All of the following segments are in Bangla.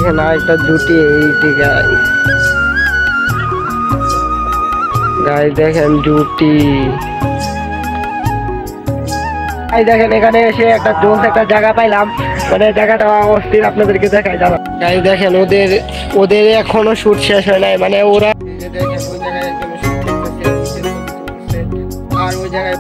দেখেন আরেকটা জুটি এইটি গাইস দেখেন জুটি দেখেন এখানে এসে একটা জোস একটা জায়গা পাইলাম, মানে জায়গাটা অস্থির, আপনাদেরকে দেখাই দাঁড়া। গাইস দেখেন ওদের এখনো শুট শেষ হয় নাই, মানে ওরা দেখেন ওই জায়গায় আর ওই জায়গায়।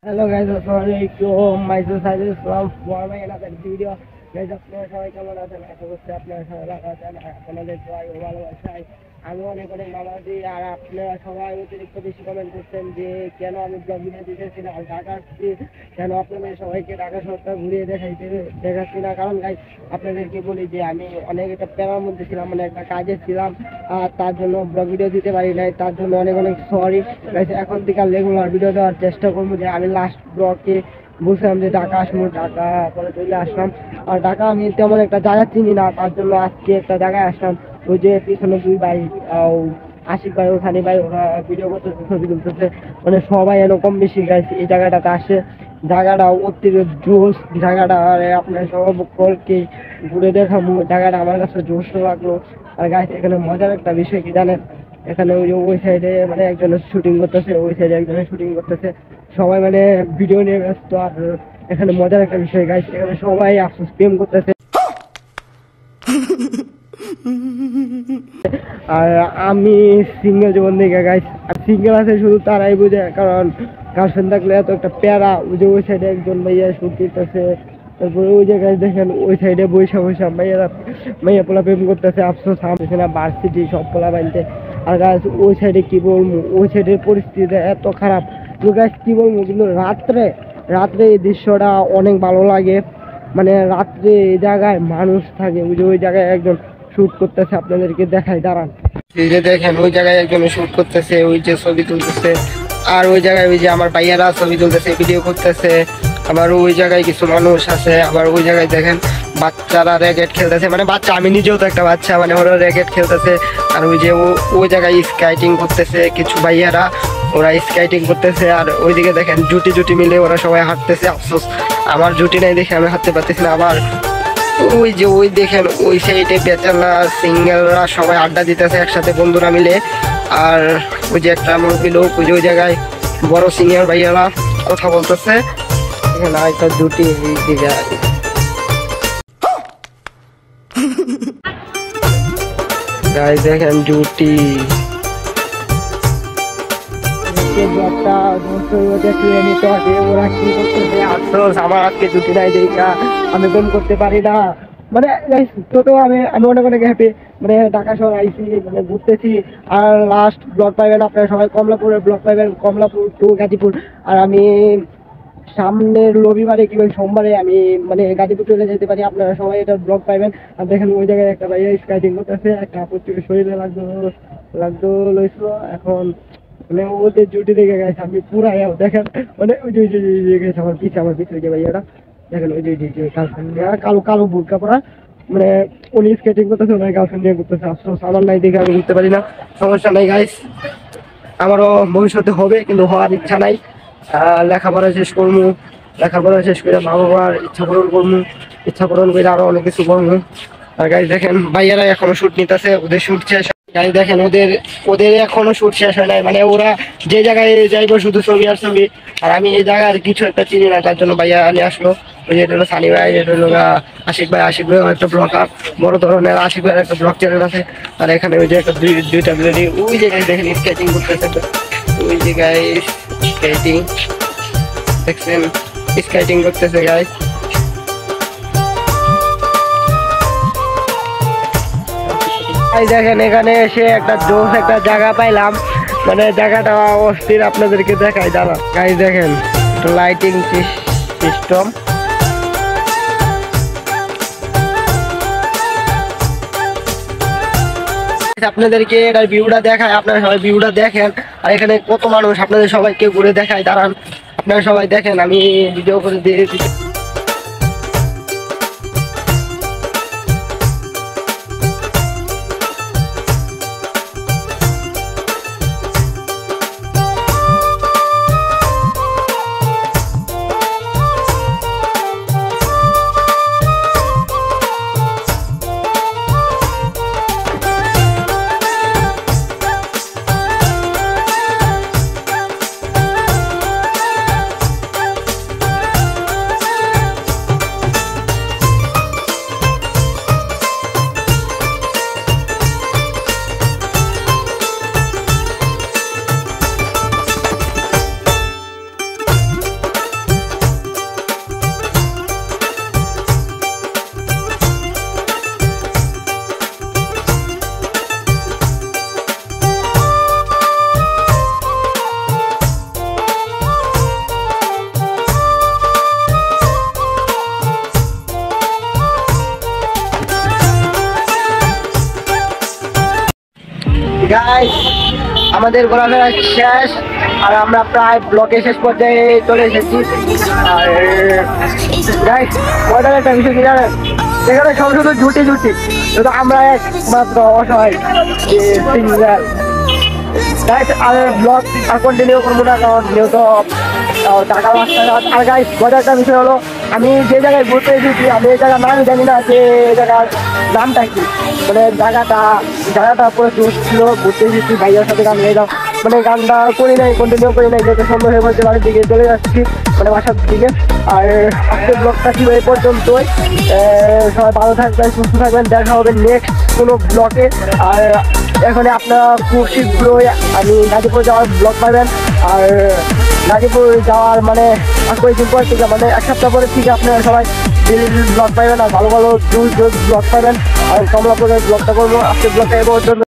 হ্যালো গাইস, আসসালামু আলাইকুম, myself Saidul from for my another video. Guys আপনারা সবাই কেমন আছেন? আশা করছি আপনারা সবাই ভালো আছেন। আপনাদের দোয়ায় ও ভালোবাসায় আমি অনেক ভালো আছি। আর আপনারা সবাই অতিরিক্ত বেশি কমেন্ট করছেন যে কেন আমি ব্লগ ভিডিও দিতেছি না, ঢাকা আসছি কেন, আপনাদের সবাইকে ঢাকা শহরটা ঘুরিয়ে দেখাচ্ছি না। কারণ গাইস আপনাদেরকে বলি যে আমি অনেক একটা প্যারার মধ্যে ছিলাম, মানে একটা কাজে ছিলাম, আর তার জন্য ব্লগ ভিডিও দিতে পারি নাই, তার জন্য অনেক সরি গাইস। এখন থেকে রেগুলার ভিডিও দেওয়ার চেষ্টা করবো। যে আমি লাস্ট ব্লগে বুঝলাম যে ঢাকা আসবো, ঢাকা পরে চলে আসলাম। আর ঢাকা আমি তেমন একটা জায়গা চিনি না, তার জন্য আজকে একটা জায়গায় আসলাম। ওই যে পিছনে দুই ভাই, আশিক ভাই ও সানি ভাই, ওরা ভিডিও করতেছে, ছবি তুলতেছে, মানে সবাই এরকম বেশি গাইছে এই জায়গাটাতে আসে। জায়গাটা অতিরিক্ত জোশ, জায়গাটা আপনার সকলকে ঘুরে দেখাবো। জায়গাটা আমার কাছে জোশ লাগলো। আর গাইস এখানে মজার একটা বিষয় কি জানেন, এখানে ওই সাইডে মানে একজনের শুটিং করতেছে, ওই সাইডে একজনের শুটিং করতেছে, সবাই মানে ভিডিও নিয়ে ব্যস্ত। আর এখানে মজার একটা বিষয় গাইস, এখানে সবাই আফসোস প্রেম করতেছে। আর আমি সিঙ্গেল জীবন থেকে গাইস, আর সিঙ্গেল আছে শুধু তারাই বুঝে, কারণ গার্লফ্রেন্ড থাকলে এত একটা প্যারা। ওই যে ওই সাইডে একজন ভাইয়া শুট করতেছে, তারপরে ওই জায়গায় দেখেন ওই সাইডে বৈশা মাইয়া পোলা প্রেম করতেছে। আফসোস আমছে না ভার্সিটি সব পোলা বানতে। আর গাছ ওই সাইডে কি বলবো, ওই সাইডের পরিস্থিতি এত খারাপ গাছ কি বলবো। কিন্তু রাত্রে এই দৃশ্যটা অনেক ভালো লাগে, মানে রাত্রে এই জায়গায় মানুষ থাকে। ওই জায়গায় একজন শুট করতেছে, আপনাদেরকে দেখাই দাঁড়ান। এই যে দেখেন ওই জায়গায় একজন শুট করতেছে, ওই যে ছবি তুলতেছে। আর ওই জায়গায় ওই যে আমার ভাইয়ারা ছবি তুলতেছে, ভিডিও করতেছে। আবার ওই জায়গায় কিছু মানুষ আছে। আবার ওই জায়গায় দেখেন বাচ্চারা র্যাকেট খেলতেছে, মানে বাচ্চা, আমি নিজেও তো একটা বাচ্চা, মানে ওরা র্যাকেট খেলতেছে। আর ওই যে ওই জায়গায় স্কাইটিং করতেছে কিছু ভাইয়ারা, ওরা স্কাইটিং করতেছে। আর ওইদিকে দেখেন জুটি মিলে ওরা সবাই হাঁটতেছে। আফসোস আমার জুটি নাই দেখে আমি হাঁটতে পারতেছি না। আবার ওই দেখেন ওই সাইডে ব্যাচেলার সিঙ্গেলরা সবাই আড্ডা দিতেছে একসাথে বন্ধুরা মিলে। আর ওই যে একটা মুরগি লোক ওই জায়গায় বড় সিনিয়র ভাইয়ারা কথা বলতেছে। এখানে একটা জুটি এই দিকে গাইস দেখেন জুটি ওরা কি করতেছে। আফসোস আমার আজকে জুটি নাই দেখা আমি প্রেম করতে পারি না। মানে তো আমি অনেক হ্যাপি, মানে ঢাকা শহর আইসি, মানে ঘুরতেছি। আর লাস্ট ব্লগ পাইবেন আপনারা সবাই কমলাপুরের ব্লগ পাইবেন, কমলাপুর টু গাজীপুর। আর আমি সামনের রবিবারে কিংবা সোমবারে আমি মানে গাজীপুর চলে যেতে পারি, আপনারা সবাই এটা ব্লগ পাইবেন। আর দেখেন ওই জায়গায় একটা ভাইয়া স্কাইটিং করতেছে, একটা আপুর শরীরে লাগতো লইছিল। এখন মানে ওদের জুটি দেখে গেছে আমি পুরাই দেখেন, মানে ওই যে গেছে আমার পিছিয়ে যে ভাইয়াটা দেখেন, ওই যে গার্লফ্রেন্ড কালো বুরকা পরা, মানে উনি স্কেটিং করতেছে, ওনার গার্লফ্রেন্ড নিয়ে ঘুরতেছে। আফসোস আমার নাই দেখে আমি ঘুরতে পারি না। সমস্যা নাই গাইস, আমারও ভবিষ্যতে হবে, কিন্তু হওয়ার ইচ্ছা নাই। লেখাপড়া শেষ করবো, লেখাপড়া শেষ করে মা বাবার ইচ্ছা পূরণ করে আরো অনেক কিছু করবো। আর গাইস দেখেন ভাইয়ারা এখনো শুট নিতেছে, ওদের শুট শেষ। গাইস দেখেন ওদের এখনো শুট শেষ হয় নাই, মানে ওরা যে জায়গায় যাইবো শুধু ছবি আর ছবি। আর আমি এই জায়গার কিছু একটা চিনি না, তার জন্য ভাইয়া নিয়ে আসলো। ওই যে এটা হলো সানি ভাই, এটা হলো আশিক ভাই একটা ব্লগার, বড় ধরনের আশিক ভাইয়ের একটা ব্লগ চ্যানেল আছে। আর এখানে ওই যে একটা দুইটা বিল্ডিং, ওই জায়গায় দেখেন স্কেটিং করতেছে, ওই জায়গায় স্কেটিং দেখছেন, স্কেটিং করতেছে গাইস। দেখেন এখানে এসে একটা জোস একটা জায়গা পাইলাম, মানে জায়গাটা অস্থির, আপনাদেরকে দেখাই দাঁড়া। গাইস দেখেন লাইটিং সিস্টেম, আপনাদেরকে এটার ভিউটা দেখায়, আপনারা সবাই ভিউটা দেখেন। আর এখানে কত মানুষ, আপনাদের সবাইকে ঘুরে দেখায় দাঁড়ান, আপনারা সবাই দেখেন, আমি ভিডিও করে দিয়ে দিচ্ছি। গাইস আমাদের ঘোরাফেরা শেষ আর আমরা প্রায় ব্লকের শেষ পর্যায়ে চলে এসেছি। আর গাইস মজার একটা বিষয় কি জানেন, এখানে সব শুধু জুটি শুধু আমরা একমাত্র অসহায় যে সিঙ্গার। গাইস আর ব্লগ আর কন্টিনিউ করবো না, কারণ যেহেতু টাকা বাঁচতে। আর গাইস মজার একটা বিষয় হলো, আমি যে জায়গায় ঘুরতে এসেছি আমি এই জায়গার নাম জানি না যে জায়গার নামটা কি। মানে জায়গাটা পুরো জোর ছিল, ঘুরতে এসেছি ভাইয়ার সাথে গান গেলাম, মানে গানটা করি নাই, কন্টিনিউ করি নাই, যেহেতু সুন্দর হয়ে বলছে বাড়ির দিকে চলে যাচ্ছি, মানে বাসার দিকে। আর আজকের ব্লগটা ছিল এই পর্যন্তই। সবাই ভালো থাকবেন, সুস্থ থাকবেন, দেখা হবে নেক্সট কোনো ব্লগে। আর এখানে আপনারা খুব শীঘ্রই আমি গাজীপুর যাওয়ার ব্লগ পাবেন। আর গাজীপুর যাওয়ার মানে কয়েকদিন পর থেকে, মানে এক সপ্তাহ পরের থেকে আপনারা সবাই ব্লগ পাবেন আর ভালো ভালো ব্লগ পাবেন। আর কমলাপুরের ব্লগটা করবো, আজকের ব্লগটা এ পর্যন্ত।